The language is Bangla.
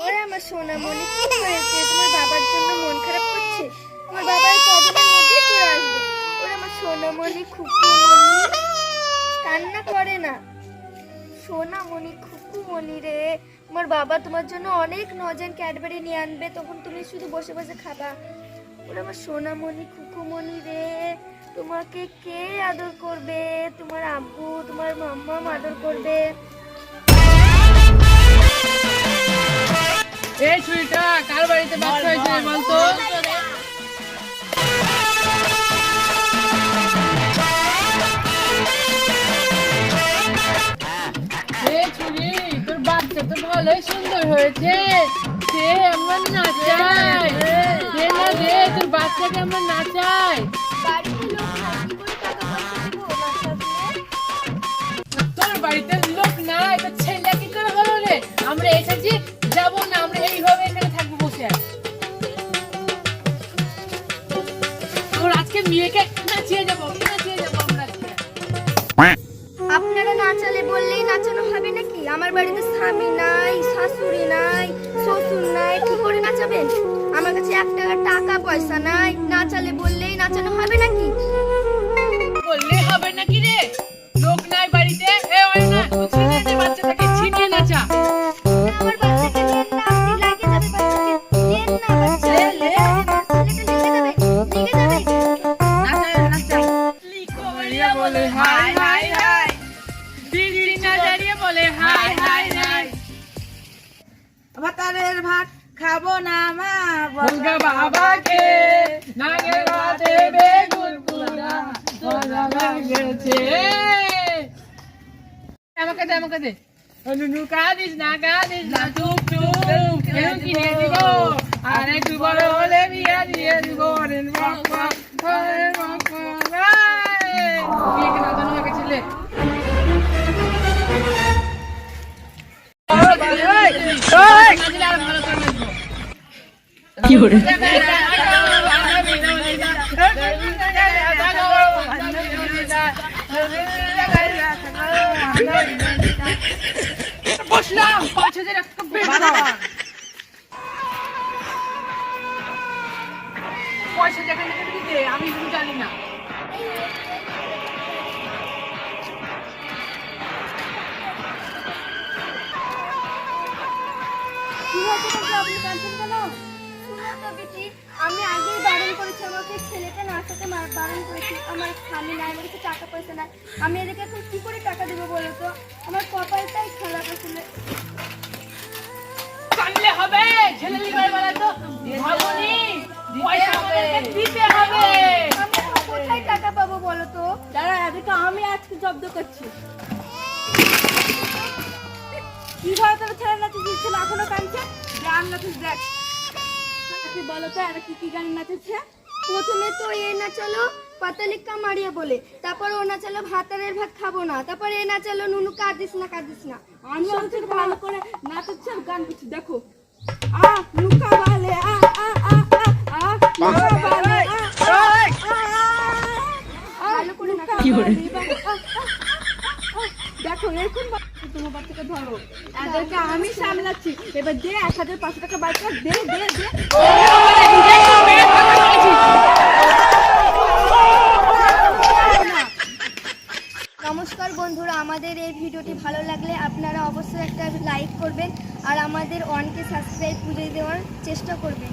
ওরে আমার সোনামণি, কি হয়েছে? তোমার বাবার জন্য মন খারাপ করছে? তোমার বাবা এই কদিনের মধ্যে চলে আসবে। ওরে আমার সোনামণি, খুকুমণি, কান্না করে না। সোনামণি, খুকুমণি রে, তোমার বাবা তোমার জন্য অনেক নজেন ক্যাডবেরি নিয়ে আনবে, তখন তুমি শুধু বসে বসে খাবা। ওরে আমার সোনামণি, খুকুমণি রে, তোমাকে কে আদর করবে? তোমার আব্বু, তোমার মাম্মা আদর করবে। এই ছুরিটা কার বাড়িতে বাচ্চা হয়েছে বলতো? এই ছুরি, তোর বাচ্চা তো ভালোই সুন্দর হয়েছে। সে আমার নাচায়, দে না দে, তোর বাচ্চাকে আমার নাচায়। তোর বাড়িতে লোক নাই, তোর ছেলে কি করে হলো রে? আমরা এসেছি, যাবো না, আমরা এইভাবে এখানে থাকবো বসে আছি। আমরা আজকে মেয়েকে নাচিয়ে যাবো আমরা আজকে। আপনারা নাচালে বললেই নাচানো হবে নাকি? আমার বাড়িতে স্বামী নাই, শাশুড়ি নাই, শ্বশুর নাই, কি করে নাচাবেন? আমার কাছে 1 টাকা পয়সা নাই, নাচালে বললেই নাচানো হবে নাকি? বললে হবে নাকি রে? লোক নাই বাড়িতে, এ হয় না, ছেলেদের বাচ্চাটাকে ছিনিয়ে নাচা। আমার বাচ্চাকে নিয়ে না, আপনি লাগে যাবে বাচ্চাকে। নিয়ে না বাচ্চাকে, ছেলেটা লেগে যাবে। লিখো বলিয়া বলে হাই হাই হাই, দিদি না দাঁড়িয়ে বলে হাই হাই হাই। ভাতারের ভাত খাবো না মা, বলগা বাবাকে নাগের ভাতে বেগুন পোড়া ধরা লাগেছে। আমাকে দে নুনু, কাঁদিস না চুপ চুপ, কেউ কিনে দিব, আর একটু বড় হলে বিয়া দিয়ে দিব। বিয়েকে নাচানো হয়ে গেছিলে। কি করে বসলাম 5,000 একটা পয়সা যেখানে দিতে আমি শুধু জানি না। কি হয়েছে বলতে আপনি কাঁদছেন কেন? শুনো তো বেটি, আমি আগেই বারণ করেছি, আমাকে ছেলেটা নাচাতে বারণ করেছি। আমার স্বামী নাই, আমার কাছে টাকা পয়সা নাই, আমি এদেরকে এখন কি করে টাকা দেবো বলো তো? আমার কপালটাই খারাপ আসলে। কানলে হবে, ছেলে লিবার বেলা তো ভাবনি, পয়সা আমাদেরকে দিতে হবে। আমি এখন কোথায় টাকা পাবো বলো তো? দাঁড়া, এদিকে আমি আজকে জব্দ করছি। কিভাবে তোর ছেলে নাচিস, ছেলে এখনো কাঁদছে? গান নাচিস দেখ, তুই বলো তো আর কি কি গান নাচেছে? প্রথমে তো এ না চলো পাতালিকা মারিয়া বলে, তারপর ও না চলো ভাতারের ভাত খাবো না, তারপর এ না চলো নুনু কাঁদিস না। আমি হচ্ছে ভালো করে নাচেছে, গান করছি দেখো। আ লুকা বালে আ আ আ আ আ লুকা বালে আ ভালো করে না। কি করে দেখো এরকম তোমার বাচ্চাকে ধরো, এদেরকে আমি সামলাচ্ছি। এবার দে 1,500 টাকা বাচ্চা দে দে দে। নমস্কার বন্ধুরা, আমাদের এই ভিডিওটি ভালো লাগলে আপনারা অবশ্যই একটা লাইক করবেন আর আমাদের 1K সাবস্ক্রাইব করে দেওয়ার চেষ্টা করবেন।